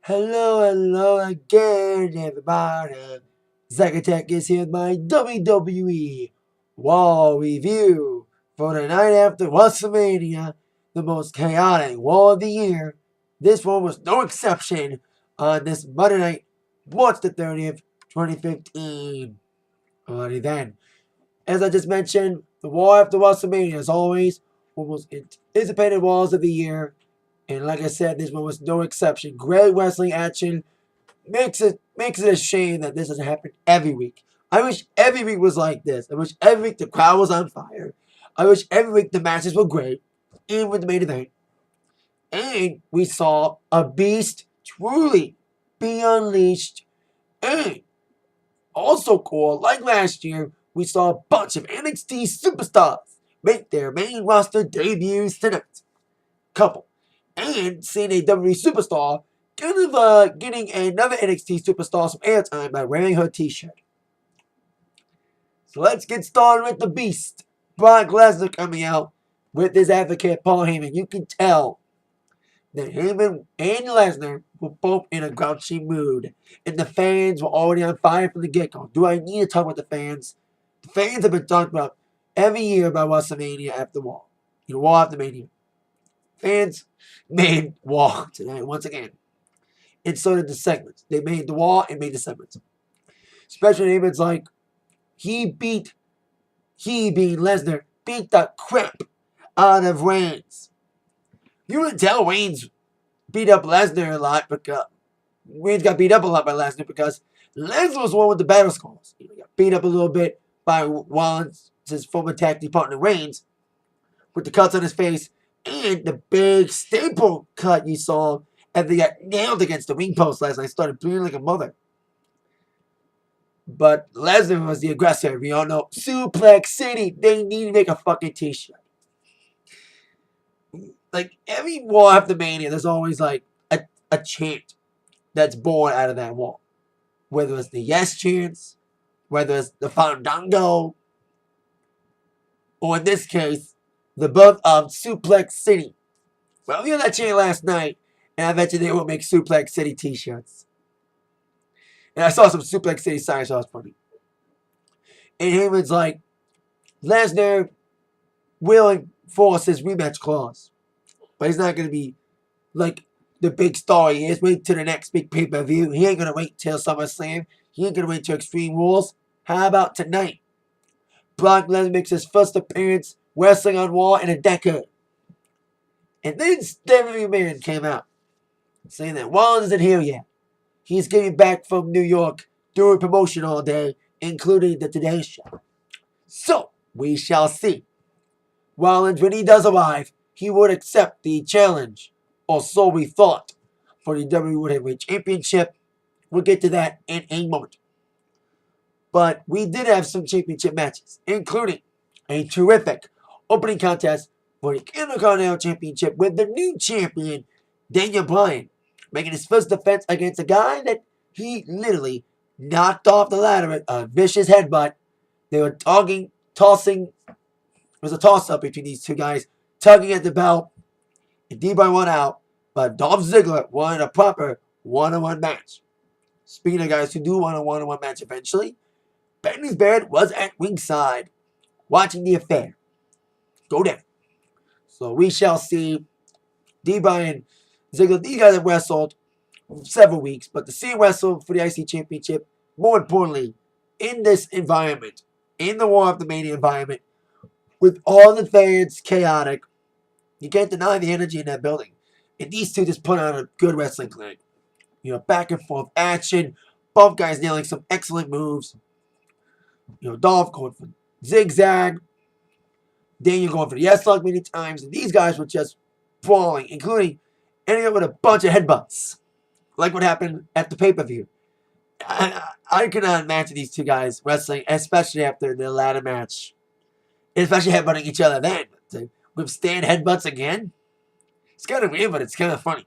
Hello again, everybody. Zacatech is here with my WWE Raw review for the night after WrestleMania, the most chaotic Raw of the year. This one was no exception on this Monday night, March the 30th, 2015. Alrighty then. As I just mentioned, the Raw after WrestleMania, as always, one of the most anticipated Raws of the year. And like I said, this one was no exception. Great wrestling action. Makes it a shame that this doesn't happen every week. I wish every week was like this. I wish every week the crowd was on fire. I wish every week the matches were great, even with the main event. And we saw a beast truly be unleashed. And also cool, like last year, we saw a bunch of NXT superstars make their main roster debuts tonight. Couple. And seeing a WWE superstar getting another NXT superstar some airtime by wearing her t-shirt. So let's get started with the Beast. Brock Lesnar coming out with his advocate Paul Heyman. You can tell that Heyman and Lesnar were both in a grouchy mood. And the fans were already on fire from the get-go. Do I need to talk about the fans? The fans have been talking about every year about WrestleMania after Raw. Raw after Mania. Fans made Raw tonight once again. And so did the segments. They made the Raw and made the segments. Especially Heyman's like, he being Lesnar, beat the crap out of Reigns. You can tell Reigns beat up Lesnar a lot because Reigns got beat up a lot by Lesnar because Lesnar was the one with the battle scars. He got beat up a little bit by Rollins, his former tag team partner Reigns, with the cuts on his face and the big staple cut you saw and they got nailed against the ring post last night. Started bleeding like a mother. But Lesnar was the aggressor. We all know Suplex City. They need to make a fucking t-shirt. Like every Raw after Mania, there's always like a chant that's born out of that Raw. Whether it's the yes chants, whether it's the Fandango, or in this case, the birth of Suplex City. Well, we had that chant last night. And I bet you they will make Suplex City t-shirts. And I saw some Suplex City signs, so it was funny. And Heyman's like, Lesnar will enforce his rematch clause. But he's not going to be like the big star he is. Wait till the next big pay-per-view. He ain't going to wait till SummerSlam. He ain't going to wait till Extreme Rules. How about tonight? Brock Lesnar makes his first appearance wrestling on Raw in a decade. And then Stephanie McMahon came out saying that Rollins isn't here yet. He's getting back from New York doing promotion all day, including the Today Show. So, we shall see. Rollins, when he does arrive, he would accept the challenge, or so we thought, for the WWE World Heavyweight Championship. We'll get to that in a moment. But we did have some championship matches, including a terrific opening contest for the Intercontinental Championship with the new champion, Daniel Bryan, making his first defense against a guy that he literally knocked off the ladder with a vicious headbutt. They were tossing. It was a toss-up between these two guys, tugging at the belt. And D-Bryan won out, but Dolph Ziggler won a proper one-on-one match. Speaking of guys who do want a one-on-one match eventually, Bentley's Barrett was at ringside, watching the affair go down. So we shall see. D-Bryan, Ziggler, these guys have wrestled several weeks, but to see him wrestle for the IC Championship, more importantly, in this environment, in the War of the Mania environment, with all the fans chaotic, you can't deny the energy in that building. And these two just put on a good wrestling clinic. Back and forth action, both guys nailing some excellent moves. Dolph going for zigzag, Daniel going for the S-Log many times, and these guys were just brawling, including ending up with a bunch of headbutts, like what happened at the pay-per-view. I cannot imagine these two guys wrestling, especially after the ladder match, especially headbutting each other then. To withstand headbutts again? It's kind of weird, but it's kind of funny.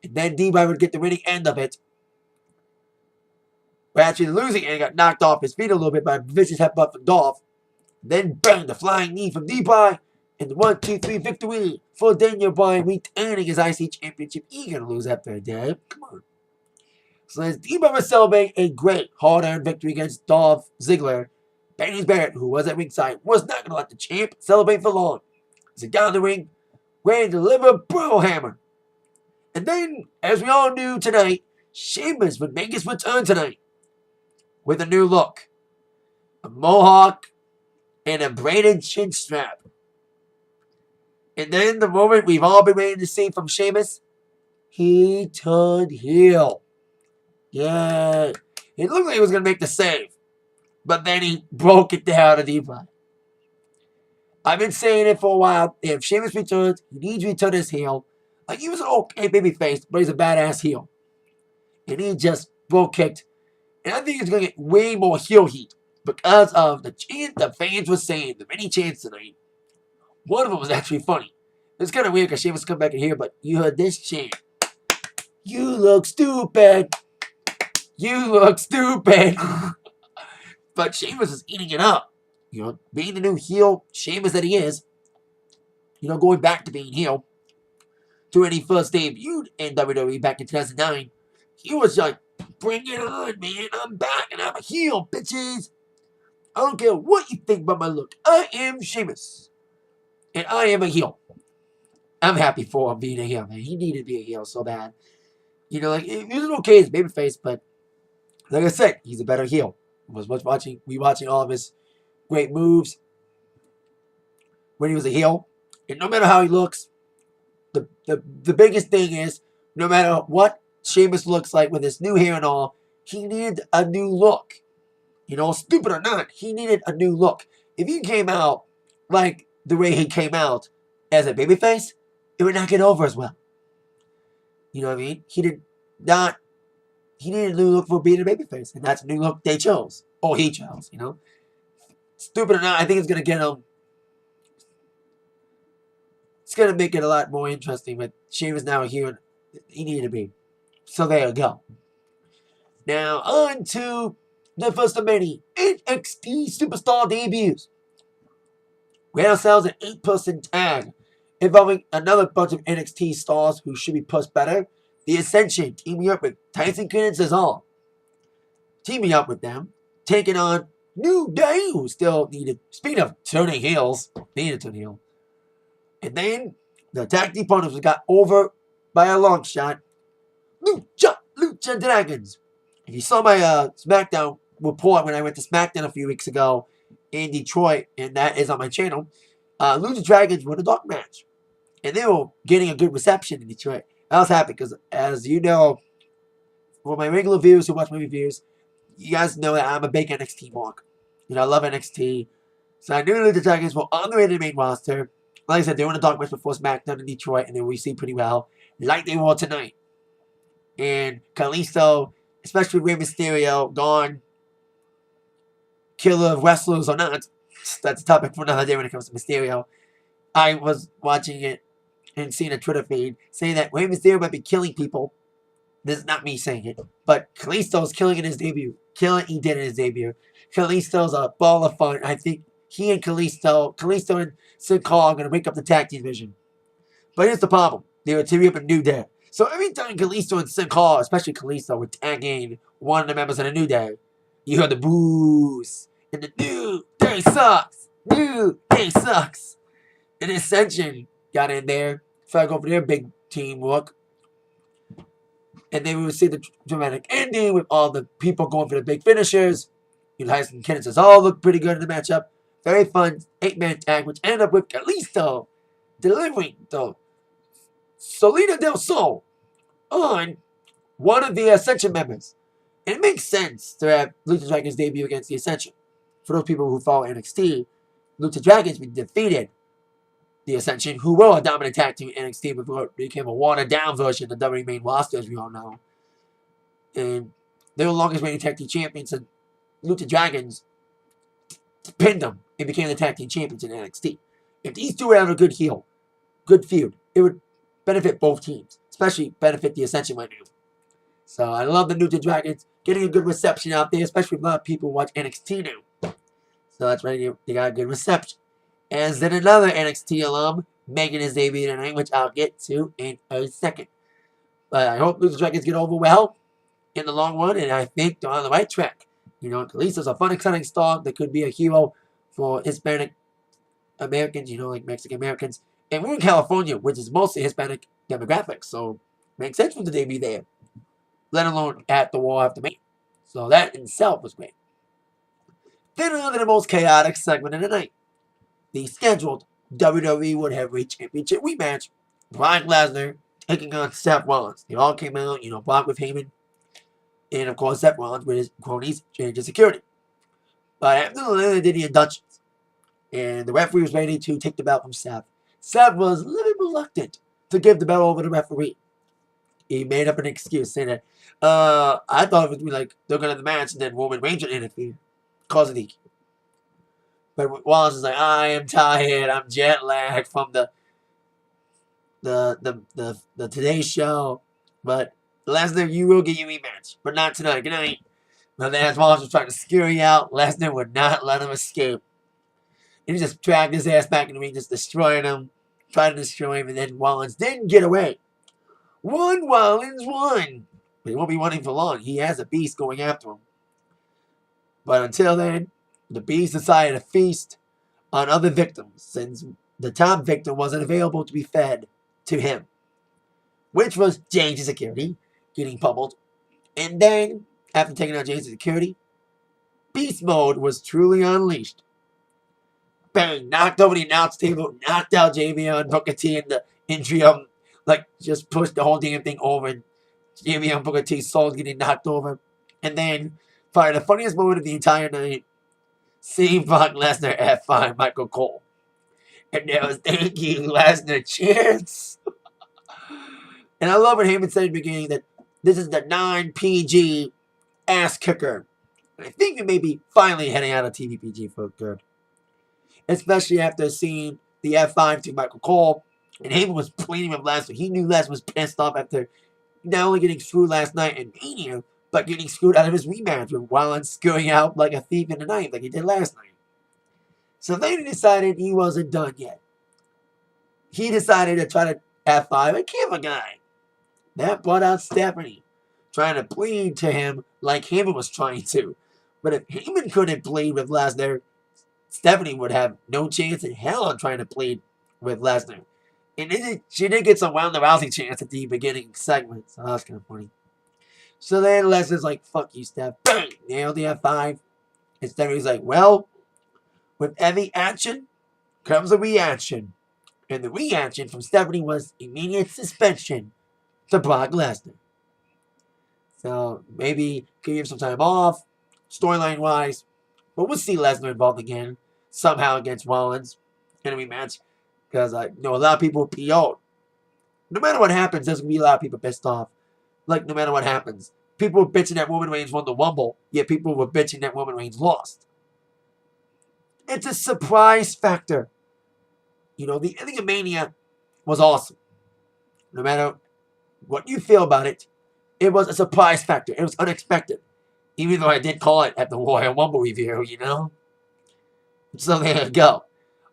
And then D-Bryan would get the winning end of it. But actually losing, and he got knocked off his feet a little bit by a vicious headbutt from Dolph. Then bang, the flying knee from D-Bryan. And the 1-2-3 victory for Daniel Bryan retaining his IC Championship. He gonna lose after a day. Come on. So as D-Brother celebrating a great hard-earned victory against Dolph Ziggler, Bailey Barrett, who was at ringside, was not gonna let the champ celebrate for long. As he got in the ring, ready to deliver a bro hammer. And then, as we all knew tonight, Sheamus would make his return tonight with a new look. A mohawk and a braided chin strap. And then the moment we've all been waiting to see from Sheamus, he turned heel. Yeah. It looked like he was going to make the save. But then he broke it down to D-Brother. I've been saying it for a while. If Sheamus returns, he needs to return as heel. Like, he was an okay babyface, but he's a badass heel. And he just broke kicked. And I think he's going to get way more heel heat because of the chant the fans were saying, the many chants tonight. One of them was actually funny. It's kind of weird because Sheamus come back in here, but you heard this chant. You look stupid. You look stupid. But Sheamus is eating it up. You know, being the new heel Sheamus that he is. You know, going back to being heel. To when he first debuted in WWE back in 2009. He was like, bring it on, man. I'm back and I'm a heel, bitches. I don't care what you think about my look. I am Sheamus. And I am a heel. I'm happy for him being a heel, man. He needed to be a heel so bad. You know, like, he was okay as babyface, but like I said, he's a better heel. We watching all of his great moves when he was a heel. And no matter how he looks, the biggest thing is, no matter what Sheamus looks like with his new hair and all, he needed a new look. You know, stupid or not, he needed a new look. If he came out like the way he came out as a babyface, it would not get over as well. You know what I mean? He needed a new look for being a babyface, and that's a new look they chose. Or he chose, you know? Stupid or not, I think it's going to get him. It's going to make it a lot more interesting, but Sheamus now here, and he needed to be. So there you go. Now, on to the first of many NXT Superstar debuts. We had ourselves an 8-person tag involving another bunch of NXT stars who should be pushed better. The Ascension teaming up with Tyson Kidd and Cesaro. Teaming up with them, taking on New Day, who still needed, speaking of turning heels, needed to turn heel. And then the tag team partners got over by a long shot. Lucha Dragons. If you saw my SmackDown report when I went to SmackDown a few weeks ago in Detroit, and that is on my channel, Lucha Dragons won a dog match. And they were getting a good reception in Detroit. I was happy because, as you know, for my regular viewers who watch my reviews, you guys know that I'm a big NXT mark. You know, I love NXT. So I knew the Dragons were on the way to the main roster. Like I said, they were in a dog match before SmackDown in Detroit, and they were received pretty well, like they were tonight. And Kalisto, especially Rey Mysterio, gone. Killer of wrestlers or not, that's a topic for another day when it comes to Mysterio. I was watching it and seeing a Twitter feed saying that Rey Mysterio might be killing people. This is not me saying it, but Kalisto's killing in his debut. He did in his debut. Kalisto's a ball of fun. I think he and Kalisto and Sin Cara are going to break up the tag team division. But here's the problem. They were teaming up a New Day. So every time Kalisto and Sin Cara, especially Kalisto, were tagging one of the members of the New Day, you heard the boos. And the New Day sucks. New Day sucks. And Ascension got in there. Tried to go for their big teamwork. And then we would see the dramatic ending with all the people going for the big finishers. You know, Tyson Kidd and Cesaro looked pretty good in the matchup. Very fun 8-man tag, which ended up with Kalisto delivering the Salida del Sol on one of the Ascension members. And it makes sense to have Lucha Dragons debut against the Ascension. For those people who follow NXT, Lucha Dragons defeated the Ascension, who were a dominant tag team in NXT before it became a watered-down version of the WWE main roster, as we all know. And they were the longest reigning tag team champions, and Lucha Dragons pinned them and became the tag team champions in NXT. If these two had a good feud, it would benefit both teams, especially benefit the Ascension right now. So I love the Lucha Dragons getting a good reception out there, especially with a lot of people who watch NXT now. So that's right, they got a good reception. As then another NXT alum making his debut tonight, which I'll get to in a second. But I hope these Dragons get over well in the long run, and I think they're on the right track. You know, at least there's a fun, exciting star that could be a hero for Hispanic Americans, you know, like Mexican Americans. And we're in California, which is mostly Hispanic demographics, so makes sense for the debut there, let alone at the War After Mania. So that in itself was great. Then on to the most chaotic segment of the night, the scheduled WWE World Heavyweight Championship rematch. Brock Lesnar taking on Seth Rollins. They all came out, you know, Brock with Heyman, and of course Seth Rollins with his cronies, change of security. But after they did the inductions, and the referee was ready to take the belt from Seth, Seth was a little bit reluctant to give the belt over to the referee. He made up an excuse saying that, I thought it would be like they're going to have the match and then Roman Reigns would interfere, cause a DQ. But Wallace is like, I am tired, I'm jet lagged from the Today Show. But Lesnar, you will get your rematch, but not tonight. Good night. But then as Wallace was trying to scare you out, Lesnar would not let him escape. And he just dragged his ass back in the ring, just destroying him, trying to destroy him, and then Rollins didn't get away. Rollins won. But he won't be winning for long. He has a beast going after him. But until then, the beast decided to feast on other victims, since the top victim wasn't available to be fed to him, which was James' security getting pummeled. And then, after taking out James' security, beast mode was truly unleashed. Bang, knocked over the announce table, knocked out JBL and Booker T in the entry of him, like just pushed the whole damn thing over, and JBL and Booker T's souls getting knocked over. And then, probably the funniest moment of the entire night, seeing Brock Lesnar F5 Michael Cole. And there was thank you, Lesnar chants. And I love what Heyman said in the beginning that this is the non-PG ass kicker. I think we may be finally heading out of TV PG for good. Especially after seeing the F5 to Michael Cole. And Heyman was pleading with Lesnar. He knew Lesnar was pissed off after not only getting screwed last night in Mania, but getting screwed out of his rematch with Rollins screwing out like a thief in the night, like he did last night. So they decided he wasn't done yet. He decided to try to F5 a camera guy. That brought out Stephanie, trying to plead to him like Heyman was trying to. But if Heyman couldn't plead with Lesnar, Stephanie would have no chance in hell on trying to plead with Lesnar. And she did get some Ronda Rousey chance at the beginning segment, so that was kind of funny. So then Lesnar's like, fuck you, Steph. Bang! Nailed the F5. And Stephanie's like, well, with every action comes a reaction. And the reaction from Stephanie was immediate suspension to Brock Lesnar. So maybe give him some time off, storyline-wise. But we'll see Lesnar involved again, somehow against Rollins in a rematch. Because a lot of people PO'd. No matter what happens, there's going to be a lot of people pissed off. Like, no matter what happens. People were bitching that Roman Reigns won the Rumble, yet people were bitching that Roman Reigns lost. It's a surprise factor. The ending of Mania was awesome. No matter what you feel about it, it was a surprise factor. It was unexpected. Even though I did call it at the Royal Rumble review, So there you go.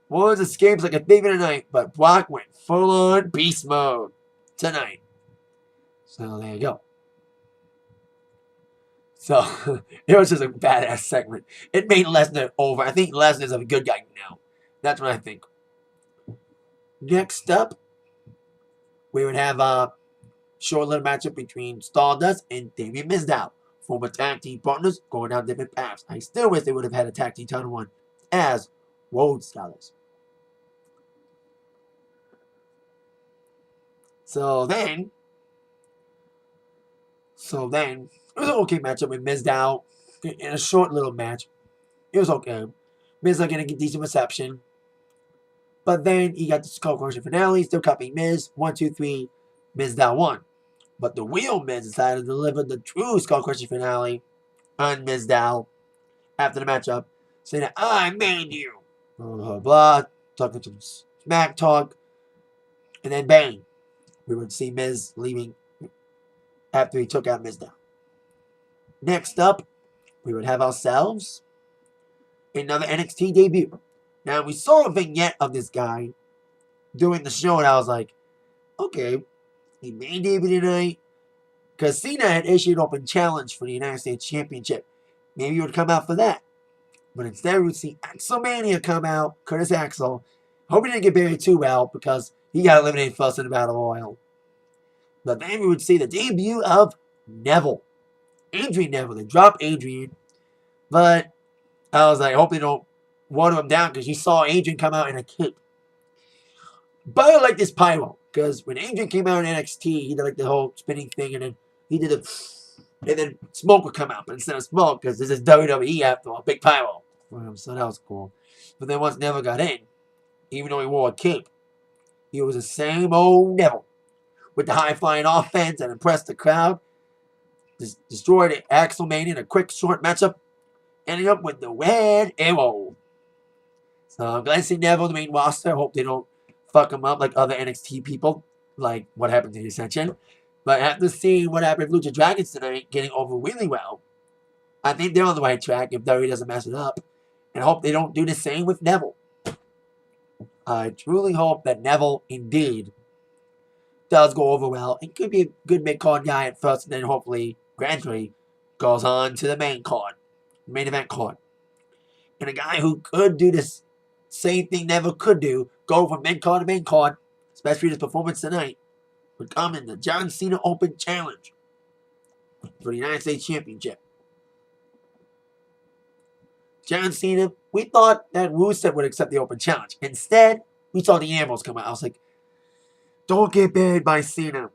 Rollins escapes like a thief in the night, but Brock went full-on beast mode tonight. So there you go. So it was just a badass segment. It made Lesnar over. I think Lesnar's a good guy now. That's what I think. Next up, we would have a short little matchup between Stardust and Damien Mizdow. Former tag team partners going down different paths. I still wish they would have had a tag team title one as Road Scholars. So then, it was an okay matchup with Mizdow in a short little match. It was okay. Mizdow getting a decent reception. But then he got the Skull Crusher finale, still copying Miz. 1, 2, 3, Mizdow won. But the real Miz decided to deliver the true Skull Crusher finale on Mizdow after the matchup, saying that I made you. Blah, blah, blah. Talking some smack talk. And then bang. We would see Miz leaving after he took out Mizdow. Next up, we would have ourselves another NXT debut. Now, we saw a vignette of this guy doing the show, and I was like, okay, he may debut tonight. Because Cena had issued an open challenge for the United States Championship. Maybe he would come out for that. But instead, we would see Axelmania come out, Curtis Axel. Hope he didn't get buried too well, because he got eliminated first in the Battle Royal. But then we would see the debut of Neville. Adrian Neville. They dropped Adrian. But I was like, I hope they don't water him down, because you saw Adrian come out in a cape. But I like this pyro, because when Adrian came out in NXT, he did like the whole spinning thing, and then he did the, and then smoke would come out. But instead of smoke, because this is WWE after all, big pyro. So that was cool. But then once Neville got in, even though he wore a cape, he was the same old Neville with the high-flying offense and impressed the crowd. Destroyed Axelmania in a quick, short matchup, ending up with the red arrow. So I'm glad to see Neville in the main roster. I hope they don't fuck him up like other NXT people, like what happened to the Ascension. But after seeing what happened with Lucha Dragons tonight, getting over really well, I think they're on the right track if WWE doesn't mess it up. And I hope they don't do the same with Neville. I truly hope that Neville, indeed, does go over well and could be a good mid-card guy at first, and then hopefully, gradually, goes on to the main card, main event card. And a guy who could do this same thing Neville could do, go from mid-card to main card, especially his performance tonight, would come in the John Cena Open Challenge for the United States Championship. John Cena, we thought that Rusev would accept the Open Challenge. Instead, we saw the Ambos come out. I was like, don't get buried by Cena.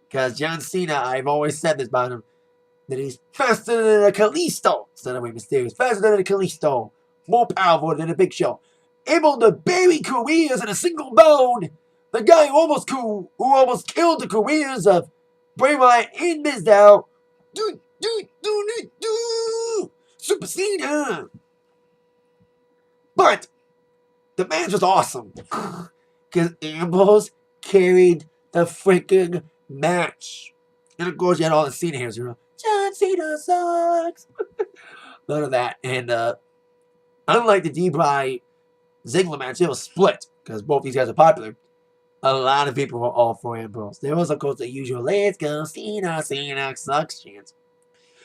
Because John Cena, I've always said this about him, that he's faster than a Kalisto. Instead of mysterious, faster than a Kalisto. More powerful than a Big Show. Able to bury careers in a single bone. The guy who almost killed the careers of Bray Wyatt and Mizdow. Super Cena. But the match was awesome. Because Ambrose carried the freaking match. And of course, you had all the Cena heroes, John Cena sucks. None of that. And unlike the D-Bry Ziggler match, it was split. Because both these guys are popular. A lot of people were all for Ambrose. There was, of course, the usual, let's go, Cena sucks chance.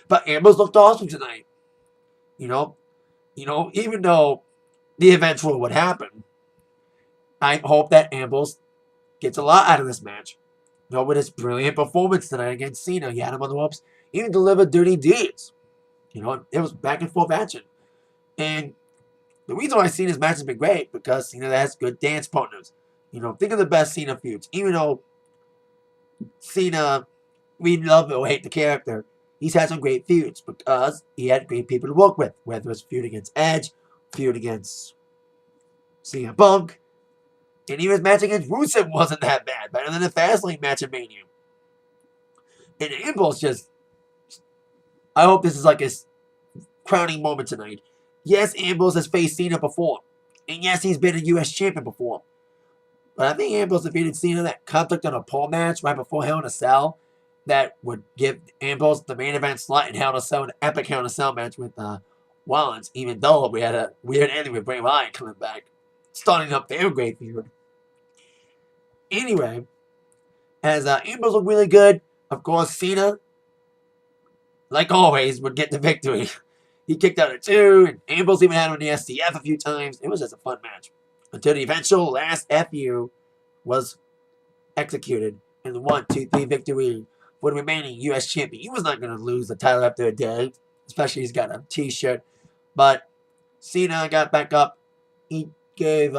But Ambrose looked awesome tonight. Even though the eventual would happen, I hope that Ambrose gets a lot out of this match. With his brilliant performance tonight against Cena, he had him on the ropes, even delivered dirty deeds. It was back and forth action. And the reason why Cena's match has been great, because Cena has good dance partners. Think of the best Cena feuds. Even though Cena, we love or hate the character, he's had some great feuds because he had great people to work with. Whether it's feud against Edge, feud against CM Punk, and even his match against Rusev wasn't that bad. Better than the Fastlane match at Mania. And Ambrose I hope this is like his crowning moment tonight. Yes, Ambrose has faced Cena before. And yes, he's been a U.S. champion before. But I think Ambrose defeated Cena that conflict on a pole match right before Hell in a Cell that would give Ambrose the main event slot in Hell in a Cell, an epic Hell in a Cell match with Rollins, even though we had a weird ending with Bray Wyatt coming back, starting up their great feud. Anyway, as Ambrose looked really good, of course, Cena, like always, would get the victory. He kicked out at 2, and Ambrose even had him in the STF a few times. It was just a fun match. Until the eventual last FU was executed in the 1-2-3 victory for the remaining U.S. champion. He was not going to lose the title after a day, especially he's got a t-shirt. But Cena got back up. He gave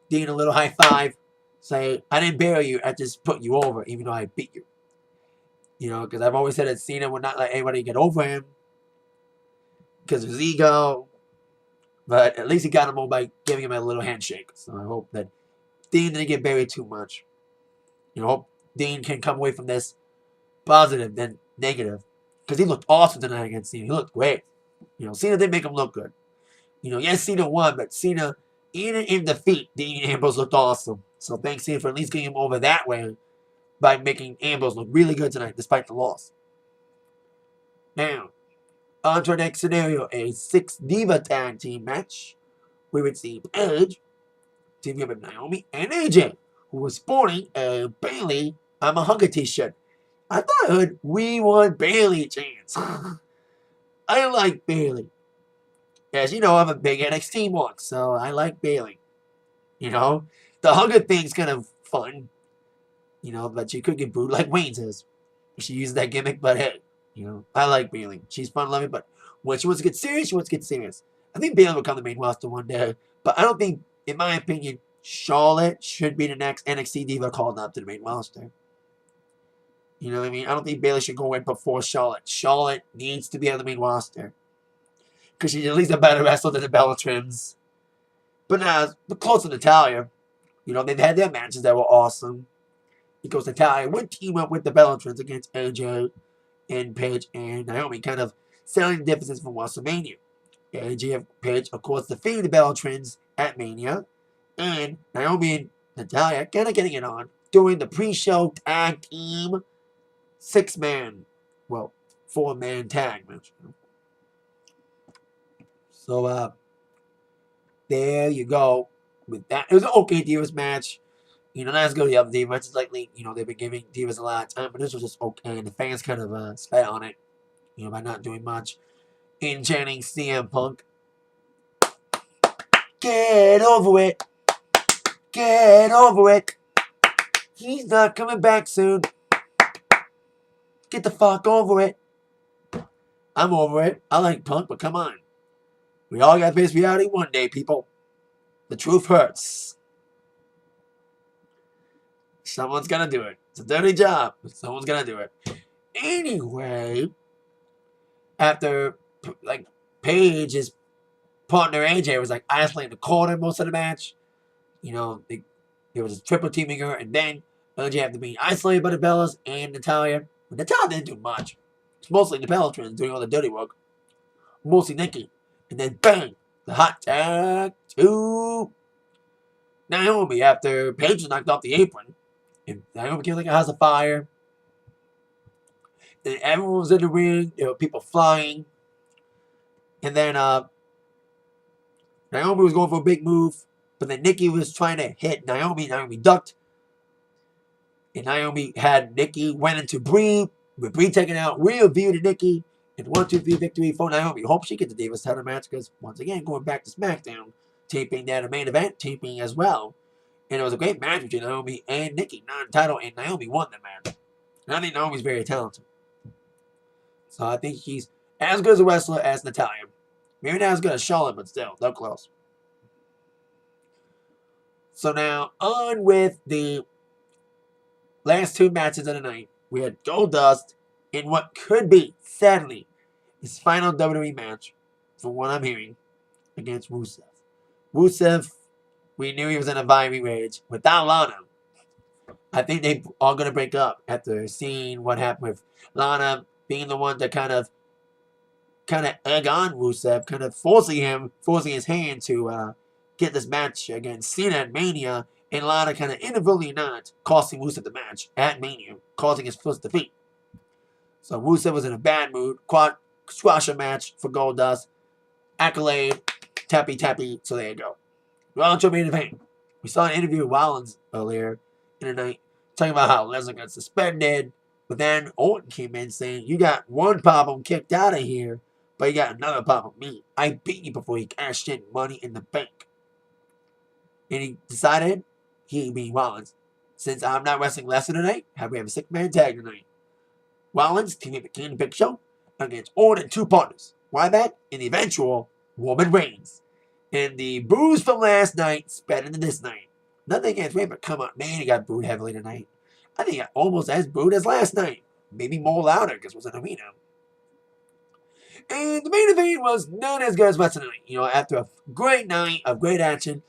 Dean a little high five, say, I didn't bury you, I just put you over, even though I beat you. Because I've always said that Cena would not let anybody get over him because of his ego. But at least he got him over by giving him a little handshake. So I hope that Dean didn't get buried too much. I hope Dean can come away from this positive than negative. Because he looked awesome tonight against Cena. He looked great. Cena didn't make him look good. Yes, Cena won, but Cena, even in defeat, Dean Ambrose looked awesome. So thanks, Cena, for at least getting him over that way by making Ambrose look really good tonight, despite the loss. Now, on to our next scenario, a 6 Diva Tag Team match we would see Paige teaming up with Naomi and AJ, who was sporting a Bailey I'm a Hugger t-shirt. I thought I heard we want Bailey chants. I like Bailey. As you know, I'm a big NXT mark, so I like Bailey. You know, the Hugger thing's kind of fun. You know, but she could get booed like Wayne says. She used that gimmick, but hey, you know, I like Bailey. She's fun loving, but when she wants to get serious, she wants to get serious. I think Bailey will come to the main roster one day, but I don't think, in my opinion, Charlotte should be the next NXT diva called up to the main roster. You know what I mean? I don't think Bailey should go in before Charlotte. Charlotte needs to be on the main roster because she's at least a better wrestler than the Bellatrix. But now, close to Natalya, you know, they've had their matches that were awesome. Because Natalya would team up with the Bellatrix against AJ and Paige and Naomi, kind of selling the differences from WrestleMania. AJ and Paige, of course, defeated the Bellatrix at Mania, and Naomi and Natalya kind of getting it on, doing the pre-show tag team 4-man tag match. So, there you go with that. It was an okay Divas match. You know, let's go to the other Divas. It's likely, you know, they've been giving Divas a lot of time, but this was just okay. And the fans kind of spat on it, you know, by not doing much. In chanting CM Punk. Get over it. Get over it. He's not coming back soon. Get the fuck over it. I'm over it. I like Punk, but come on. We all got to face reality one day, people. The truth hurts. Someone's gonna do it. It's a dirty job, but someone's gonna do it. Anyway, after like Paige's partner AJ was like isolating the corner most of the match, you know, there was a triple teaming her, and then AJ had to be isolated by the Bellas and Natalya. But Natalya didn't do much. It's mostly the Bellatrix doing all the dirty work. Mostly Nikki. And then bang, the hot tag to Naomi after Paige was knocked off the apron. And Naomi came like a house of fire. And everyone was in the ring. There were people flying. And then Naomi was going for a big move. But then Nikki was trying to hit Naomi. Naomi ducked. And Naomi had Nikki went into Brie. With Brie taken out, real view to Nikki. And 1-2-3 victory for Naomi. Hope she gets the Divas title match. Because once again, going back to SmackDown. Taping that a main event. Taping as well. And it was a great match between Naomi and Nikki. Non-title, and Naomi won the match. And I think Naomi's very talented. So I think she's as good as a wrestler as Natalya. Maybe not as good as Charlotte, but still, they're close. So now, on with the last two matches of the night. We had Goldust in what could be, sadly, his final WWE match, from what I'm hearing, against Rusev. Rusev, we knew he was in a violent rage. Without Lana, I think they are going to break up after seeing what happened with Lana being the one to kind of egg on Rusev, kind of forcing his hand to get this match against Cena at Mania, and Lana kind of inadvertently not costing Rusev the match at Mania, causing his first defeat. So Rusev was in a bad mood. Squasher match for Goldust. Accolade, tappy, so there you go. Well, to main event. We saw an interview with Rollins earlier in the night, talking about how Lesnar got suspended, but then Orton came in saying, you got one problem kicked out of here, but you got another problem with me. I beat you before you cashed in Money in the Bank. And he decided, he being Rollins, since I'm not wrestling Lesnar tonight, we have a 6-man tag tonight. Rollins teaming with King Big Show against Orton and 2 partners. Ryback and the eventual Roman Reigns. And the boos from last night sped into this night. Nothing against Ray, but come on, man, he got booed heavily tonight. I think he got almost as booed as last night. Maybe more louder because it was an arena. And the main event was not as good as last night. You know, after a great night of great action,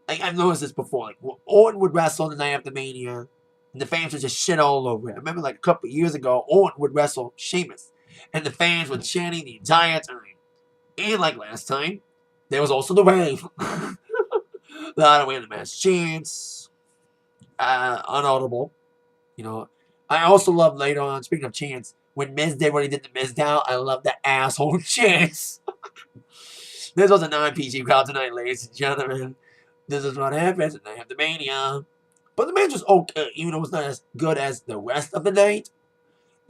I've noticed this before. Like, Orton would wrestle the night after Mania, and the fans would just shit all over it. I remember like a couple of years ago, Orton would wrestle Sheamus, and the fans were chanting the entire time. And like last time, there was also the rave. A lot of the match chants, unaudible. You know, I also love later on, speaking of chants, when Miz did what he did to Miz down, I love the asshole chants. This was a non-PG crowd tonight, ladies and gentlemen. This is what happens at Night After Mania. But the match was okay, even though it was not as good as the rest of the night.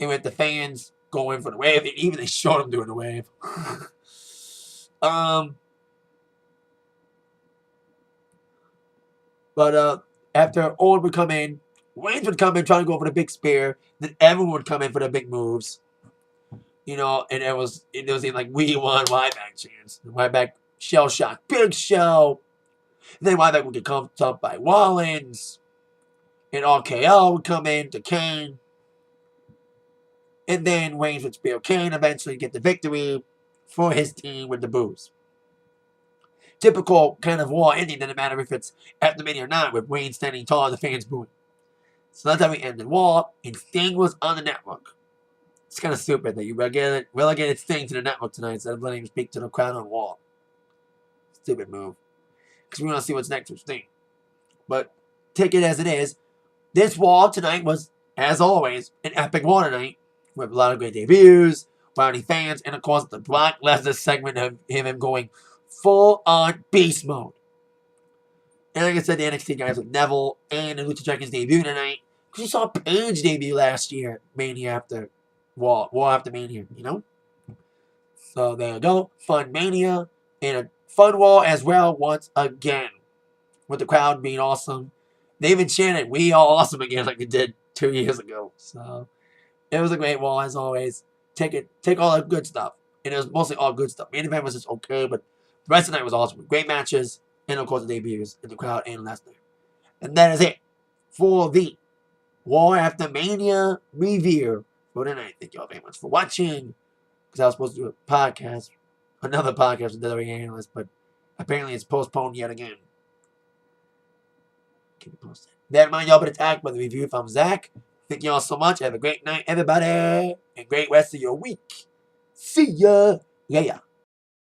And with the fans going for the wave, and even they showed them doing the wave. But after Owen would come in, Reigns would come in trying to go for the big spear. Then everyone would come in for the big moves. You know, and it was like we won Ryback chants. Ryback shell shock, big show. And then Ryback would get comes up by Rollins. And RKO would come in to Kane. And then Reigns would spear Kane, eventually get the victory for his team with the boos. Typical kind of war ending, doesn't matter if it's after Mania or not, with Reigns standing tall and the fans booing. So that's how we ended War, and Sting was on the network. It's kind of stupid that you relegated Sting to the network tonight instead of letting him speak to the crowd on War. Stupid move. Because we want to see what's next with Sting. But take it as it is. This War tonight was, as always, an epic War tonight. With a lot of great debuts, rowdy fans, and of course the Brock Lesnar segment of him going full-on beast mode. And like I said, the NXT guys with Neville and the Lucha Dragons debut tonight. Because you saw Paige debut last year, Mania after War after Mania, you know? So there you go. Fun Mania. And a fun War as well once again. With the crowd being awesome. They even chanted, "We all awesome" again like they did 2 years ago. So it was a great War as always. Take all the good stuff. And it was mostly all good stuff. Main event was just okay, but the rest of the night was awesome. Great matches. And of course the debuts in the crowd and Lesnar. And that is it for the War After Mania review for tonight. Thank you all very much for watching. Because I was supposed to do a podcast, another podcast with WWE analyst, but apparently it's postponed yet again. Keep it posted. That mind y'all been attacked by the review from Zach. Thank you all so much. Have a great night, everybody, and great rest of your week. See ya. Yeah.